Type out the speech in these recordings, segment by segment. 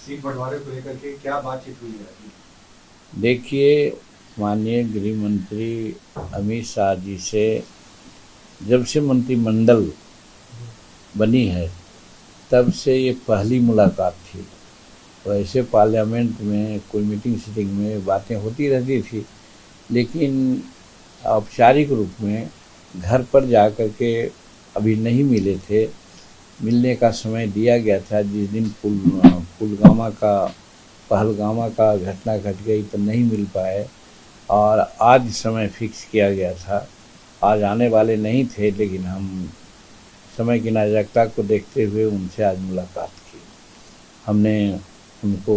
Seat बंटवारे को लेकर के क्या बातचीत हुई है अभी? देखिए, माननीय गृह मंत्री अमित शाह जी से जब से मंत्रिमंडल बनी है तब से ये पहली मुलाकात थी। वैसे पार्लियामेंट में कोई मीटिंग सीटिंग में बातें होती रहती थी, लेकिन औपचारिक रूप में घर पर जा कर के अभी नहीं मिले थे। मिलने का समय दिया गया था जिस दिन पुलगामा का पहलगामा का घटना घट गई तो नहीं मिल पाए, और आज समय फिक्स किया गया था। आज आने वाले नहीं थे, लेकिन हम समय की नाजुकता को देखते हुए उनसे आज मुलाकात की। हमने उनको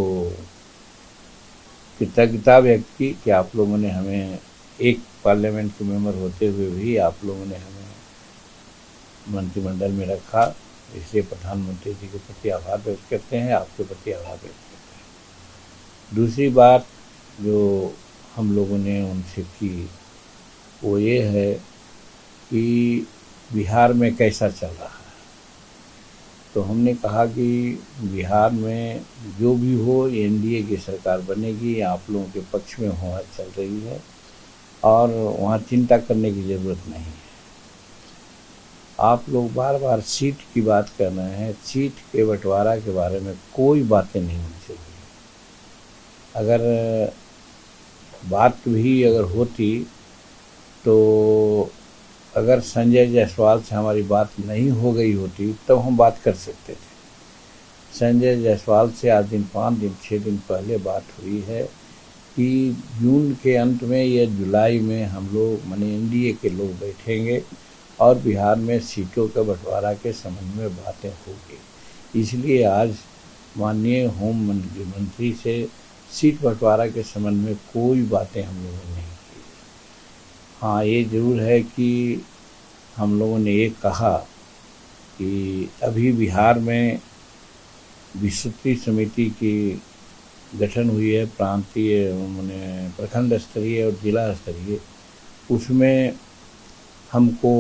कृतज्ञता व्यक्त की कि आप लोगों ने हमें, एक पार्लियामेंट के मेंबर होते हुए भी आप लोगों ने हमें मंत्रिमंडल में रखा, इसलिए प्रधानमंत्री जी के प्रति आभार व्यक्त करते हैं, आपके प्रति आभार व्यक्त करते हैं। दूसरी बात जो हम लोगों ने उनसे की वो ये है कि बिहार में कैसा चल रहा है। तो हमने कहा कि बिहार में जो भी हो एनडीए की सरकार बनेगी, आप लोगों के पक्ष में होना चल रही है और वहाँ चिंता करने की ज़रूरत नहीं है। आप लोग बार बार सीट की बात कर रहे हैं, सीट के बंटवारा के बारे में कोई बातें नहीं होनी चाहिए। अगर बात भी अगर होती तो अगर संजय जायसवाल से हमारी बात नहीं हो गई होती तब हम बात कर सकते थे। संजय जायसवाल से आज 5 दिन 6 दिन पहले बात हुई है कि जून के अंत में या जुलाई में हम लोग माने एनडीए के लोग बैठेंगे और बिहार में सीटों के बंटवारा के संबंध में बातें होगी। इसलिए आज माननीय होम मंत्री से सीट बंटवारा के संबंध में कोई बातें हम लोगों ने नहीं की। हाँ, ये ज़रूर है कि हम लोगों ने ये कहा कि अभी बिहार में विस्तृत समिति की गठन हुई है, प्रांतीय माने प्रखंड स्तरीय और जिला स्तरीय। उसमें हमको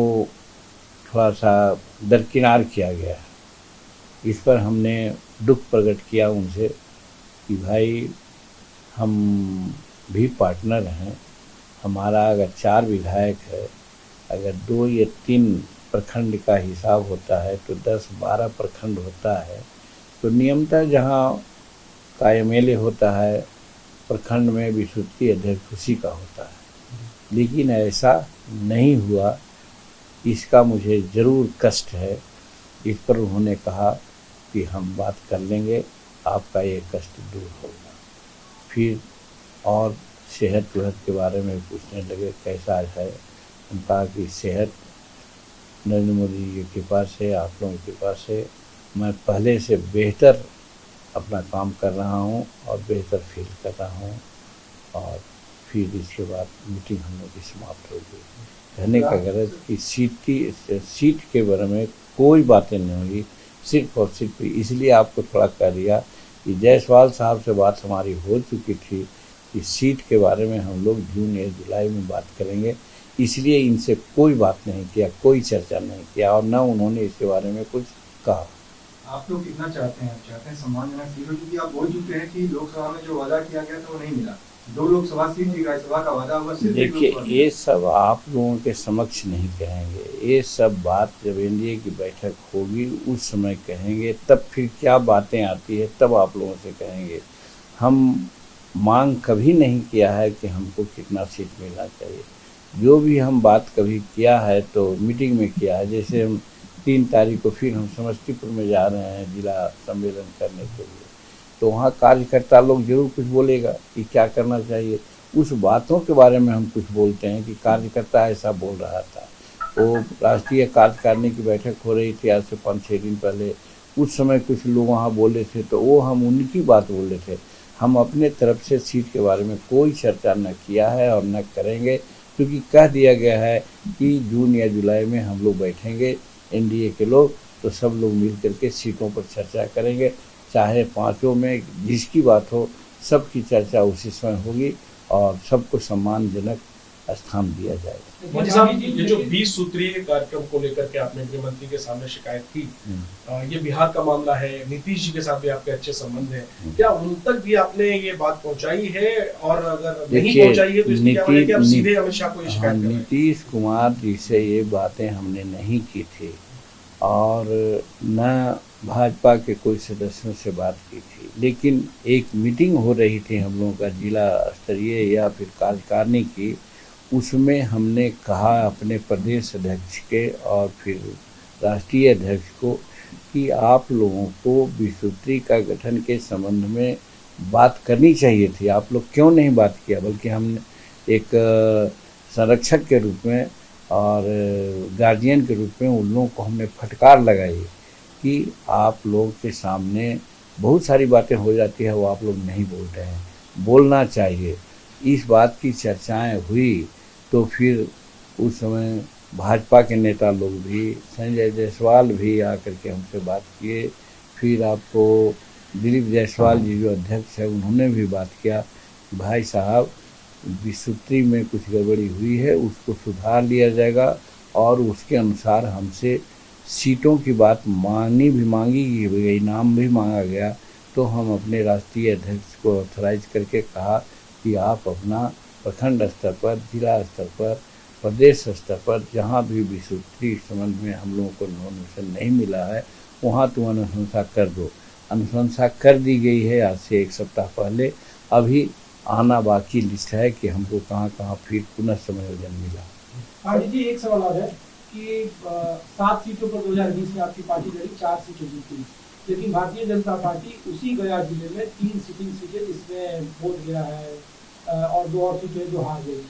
थोड़ा सा दरकिनार किया गया है। इस पर हमने दुख प्रकट किया उनसे कि भाई हम भी पार्टनर हैं। हमारा अगर 4 विधायक है, अगर 2 या 3 प्रखंड का हिसाब होता है तो 10-12 प्रखंड होता है। तो नियमतः जहाँ का एमएलए होता है प्रखंड में विस्तृत अध्यक्ष उसी का होता है, लेकिन ऐसा नहीं हुआ। इसका मुझे ज़रूर कष्ट है। इस पर उन्होंने कहा कि हम बात कर लेंगे, आपका ये कष्ट दूर होगा। फिर और सेहत वेहत के बारे में पूछने लगे कैसा है। हम कहा कि सेहत नरेंद्र मोदी जी की कृपा से, आप लोगों की कृपा से मैं पहले से बेहतर अपना काम कर रहा हूँ और बेहतर फील कर रहा हूँ। और फिर इसके बाद मीटिंग हम लोग की समाप्त हो गई। कहने का गरज कि सीट के बारे में कोई बातें नहीं होगी, सिर्फ और सिर्फ इसलिए आपको थोड़ा कह दिया कि जायसवाल साहब से बात हमारी हो चुकी थी कि सीट के बारे में हम लोग जून या जुलाई में बात करेंगे, इसलिए इनसे कोई बात नहीं किया, कोई चर्चा नहीं किया और न उन्होंने इसके बारे में कुछ कहा। आप लोग कितना चाहते हैं? आप चाहते हैं सम्मानजनक सीट हो, क्योंकि आप बोल चुके हैं कि लोकसभा में जो वादा किया गया था वो नहीं मिला। 2 लोकसभा सीट थी, राज्यसभा का वादा हुआ, सिर्फ 1 देखिए, लोकसभा ये सीट। सब आप लोगों के समक्ष नहीं कहेंगे, ये सब बात जब एनडीए की बैठक होगी उस समय कहेंगे, तब फिर क्या बातें आती है तब आप लोगों से कहेंगे। हम मांग कभी नहीं किया है कि हमको कितना सीट मिलना चाहिए। जो भी हम बात कभी किया है तो मीटिंग में किया है। जैसे हम 3 तारीख को फिर हम समस्तीपुर में जा रहे हैं जिला सम्मेलन करने के लिए, तो वहाँ कार्यकर्ता लोग जरूर कुछ बोलेगा कि क्या करना चाहिए। उस बातों के बारे में हम कुछ बोलते हैं कि कार्यकर्ता ऐसा बोल रहा था। वो राष्ट्रीय कार्यकारिणी की बैठक हो रही थी आज से 5-6 दिन पहले, उस समय कुछ लोग वहाँ बोले थे तो वो हम उनकी बात बोल रहे थे। हम अपने तरफ से सीट के बारे में कोई चर्चा न किया है और न करेंगे, क्योंकि कह दिया गया है कि जून या जुलाई में हम लोग बैठेंगे एनडीए के लोग, तो सब लोग मिल करके सीटों पर चर्चा करेंगे। चाहे 5 में जिसकी बात हो, सबकी चर्चा उसी समय होगी और सबको सम्मानजनक स्थान दिया जाएगा। मोदी साहब, ये जो 20 सूत्रीय कार्यक्रम को लेकर के आपने गृह मंत्री के सामने शिकायत की, ये बिहार का मामला है, नीतीश जी के साथ भी आपके अच्छे संबंध हैं, क्या उन तक भी आपने ये बात पहुंचाई है? और अगर नहीं पहुंचाई है तो इसकी क्या वजह है कि आप सीधे अमित शाह को ये शिकायत कर रहे हैं? नीतीश कुमार जी से ये बातें हमने नहीं की थी और न भाजपा के कोई सदस्यों से बात की थी, लेकिन एक मीटिंग हो रही थी हम लोगों का जिला स्तरीय या फिर कार्यकारिणी की, उसमें हमने कहा अपने प्रदेश अध्यक्ष के और फिर राष्ट्रीय अध्यक्ष को कि आप लोगों को विसूत्री का गठन के संबंध में बात करनी चाहिए थी, आप लोग क्यों नहीं बात किया? बल्कि हमने एक संरक्षक के रूप में और गार्जियन के रूप में उन लोगों को हमने फटकार लगाई कि आप लोग के सामने बहुत सारी बातें हो जाती है, वो आप लोग नहीं बोल रहे हैं, बोलना चाहिए। इस बात की चर्चाएं हुई तो फिर उस समय भाजपा के नेता लोग भी, संजय जायसवाल भी आकर के हमसे बात किए। फिर आपको दिलीप जायसवाल जी जो अध्यक्ष है उन्होंने भी बात किया, भाई साहब विसूत्री में कुछ गड़बड़ी हुई है, उसको सुधार लिया जाएगा और उसके अनुसार हमसे सीटों की बात मांगी गई, नाम भी मांगा गया। तो हम अपने राष्ट्रीय अध्यक्ष को ऑथराइज करके कहा कि आप अपना प्रखंड स्तर पर, जिला स्तर पर, प्रदेश स्तर पर जहाँ भी विसूत्री संबंध में हम लोगों को नोटिफिकेशन नहीं मिला है वहाँ तुम अनुशंसा कर दो। अनुशंसा कर दी गई है आज से 1 सप्ताह पहले। अभी आना बाकी लिस्ट है कि हमको कहाँ कहाँ फिर पुनः समायोजन मिला। पांडे जी, एक सवाल और है कि 7 सीटों पर 2020 में आपकी पार्टी लड़ी, 4 सीटें जीती, लेकिन भारतीय जनता पार्टी उसी गया जिले में 3 सिटिंग सीटें जिसमें वोट गया है और 2 और सीटें जो हार गई।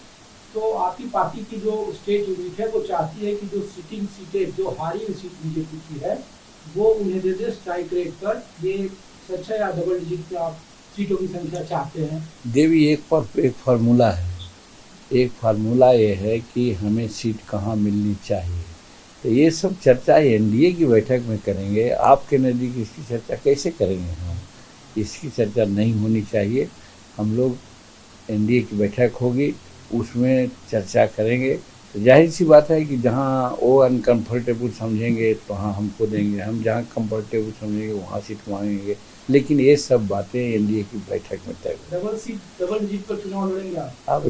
तो आपकी पार्टी की जो स्टेट यूनिट है वो चाहती है कि जो सिटिंग सीटें, जो हारी हुई सीट बीजेपी की है, वो उन्हें दे दे स्ट्राइक रेट पर। ये सच है या डबल डिजिट पे आप सीटों की संख्या चाहते हैं? देवी, एक फार्मूला है। एक फार्मूला ये है कि हमें सीट कहाँ मिलनी चाहिए, तो ये सब चर्चा एनडीए की बैठक में करेंगे। आपके नज़दीक इसकी चर्चा कैसे करेंगे? हम इसकी चर्चा नहीं होनी चाहिए। हम लोग एनडीए की बैठक होगी उसमें चर्चा करेंगे। तो जाहिर सी बात है कि जहाँ वो अनकम्फर्टेबल समझेंगे तो हाँ हमको देंगे, हम जहाँ कंफर्टेबल समझेंगे वहाँ सीट मांगेंगे। लेकिन ये सब बातें एनडीए की बैठक में तय। डबल डिजिट पर चुनाव लड़ेंगे आप?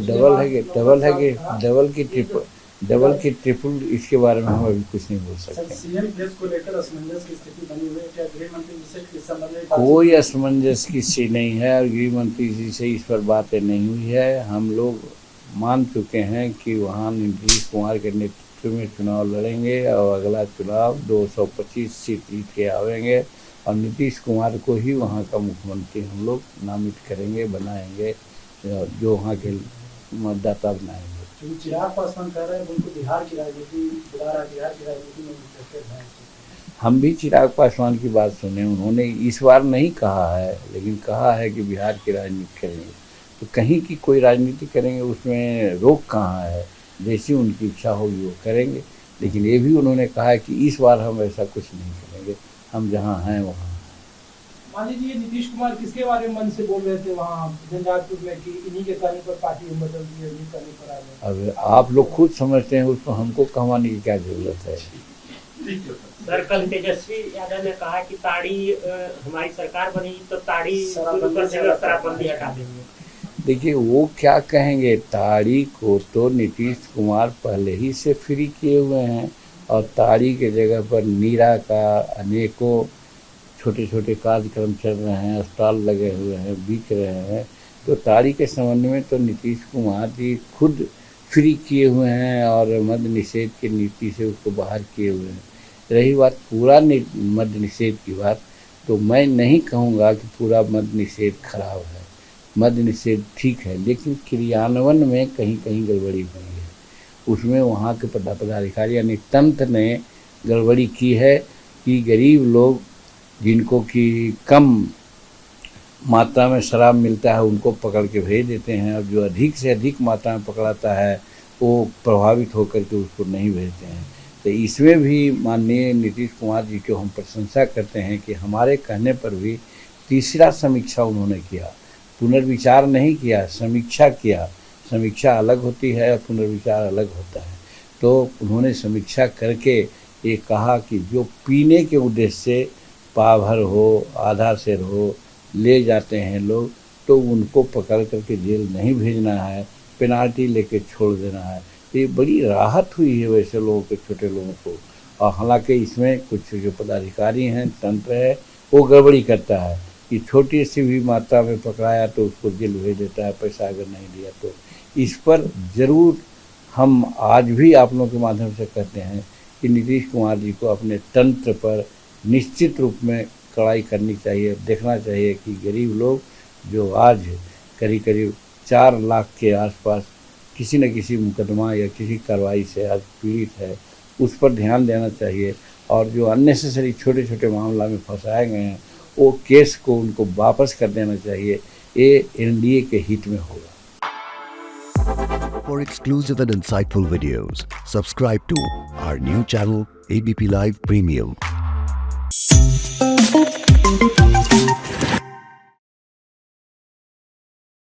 डबल की ट्रिपल, इसके बारे में हम अभी कुछ नहीं बोल सकते। सीएम प्लेस को लेकर असमंजस की स्थिति बनी हुई है, क्या गृह मंत्री जी से इस संबंध में कोई असमंजस की स्थिति नहीं है और गृह मंत्री जी से इस पर बातें नहीं हुई है। हम लोग मान चुके हैं कि वहाँ नीतीश कुमार के नेतृत्व में चुनाव लड़ेंगे और अगला चुनाव 225 सीट जीत के आवेंगे और नीतीश कुमार को ही वहाँ का मुख्यमंत्री हम लोग नामित करेंगे, बनाएंगे, जो वहाँ के मतदाता बनाएंगे। चिराग पासवान कह रहे हैं उनको बिहार की राजनीति में इंटरेस्टेड है। हम भी चिराग पासवान की बात सुने, उन्होंने इस बार नहीं कहा है लेकिन कहा है कि बिहार की राजनीति करेंगे। तो कहीं की कोई राजनीति करेंगे उसमें रोक कहाँ है, जैसी उनकी इच्छा होगी वो करेंगे। लेकिन ये भी उन्होंने कहा है कि इस बार हम ऐसा कुछ नहीं करेंगे, हम जहाँ हैं वहाँ। मान लीजिए नीतीश कुमार किसके बारे में मन से बोल रहे थे वहाँ झंझारपुर में कि इन्हीं के कहने पर पार्टी हम बदल दी है, इन्हीं कहने पर आ गए? अब आप लोग खुद समझते हैं, उसको हमको कहवाने की क्या जरूरत है। सर, कल तेजस्वी यादव ने कहा कि ताड़ी हमारी सरकार बनी तो ताड़ी शराबबंदी हटा देंगे। देखिए वो क्या कहेंगे, ताड़ी को तो नीतीश कुमार पहले ही से फ्री किए हुए हैं और ताड़ी के जगह पर नीरा का अनेकों छोटे छोटे कार्यक्रम चल रहे हैं, स्टॉल लगे हुए हैं, बिक रहे हैं। तो ताड़ी के संबंध में तो नीतीश कुमार जी खुद फ्री किए हुए हैं और मद्य निषेध की नीति से उसको बाहर किए हुए हैं। रही बात पूरा मद्य निषेध की बात, तो मैं नहीं कहूँगा कि पूरा मद्य निषेध खराब है। मद्य निषेध ठीक है, लेकिन क्रियान्वयन में कहीं कहीं गड़बड़ी हुई है। उसमें वहाँ के पदाधिकारी यानी तंत्र ने गड़बड़ी की है कि गरीब लोग जिनको कि कम मात्रा में शराब मिलता है उनको पकड़ के भेज देते हैं और जो अधिक से अधिक मात्रा में पकड़ाता है वो प्रभावित होकर के उसको नहीं भेजते हैं। तो इसमें भी माननीय नीतीश कुमार जी को हम प्रशंसा करते हैं कि हमारे कहने पर भी तीसरा समीक्षा उन्होंने किया, पुनर्विचार नहीं किया, समीक्षा किया। समीक्षा अलग होती है और पुनर्विचार अलग होता है। तो उन्होंने समीक्षा करके ये कहा कि जो पीने के उद्देश्य से पाभर हो, आधा सेर हो ले जाते हैं लोग, तो उनको पकड़ करके जेल नहीं भेजना है, पेनाल्टी लेके छोड़ देना है। ये बड़ी राहत हुई है वैसे लोगों के, छोटे लोगों को। और हालांकि इसमें कुछ जो पदाधिकारी हैं, तंत्र है, वो गड़बड़ी करता है कि छोटी सी भी मात्रा में पकड़ाया तो उसको जेल भेज देता है, पैसा अगर नहीं दिया तो। इस पर ज़रूर हम आज भी आप लोगों के माध्यम से कहते हैं कि नीतीश कुमार जी को अपने तंत्र पर निश्चित रूप में कड़ाई करनी चाहिए। देखना चाहिए कि गरीब लोग जो आज करीब करीब 4 लाख के आसपास किसी न किसी मुकदमा या किसी कार्रवाई से आज पीड़ित है, उस पर ध्यान देना चाहिए। और जो अननेसेसरी छोटे छोटे मामला में फंसाए गए हैं, वो केस को उनको वापस कर देना चाहिए। ये एनडीए के हित में होगा। For exclusive and insightful videos, subscribe to our new channel ABP Live Premium.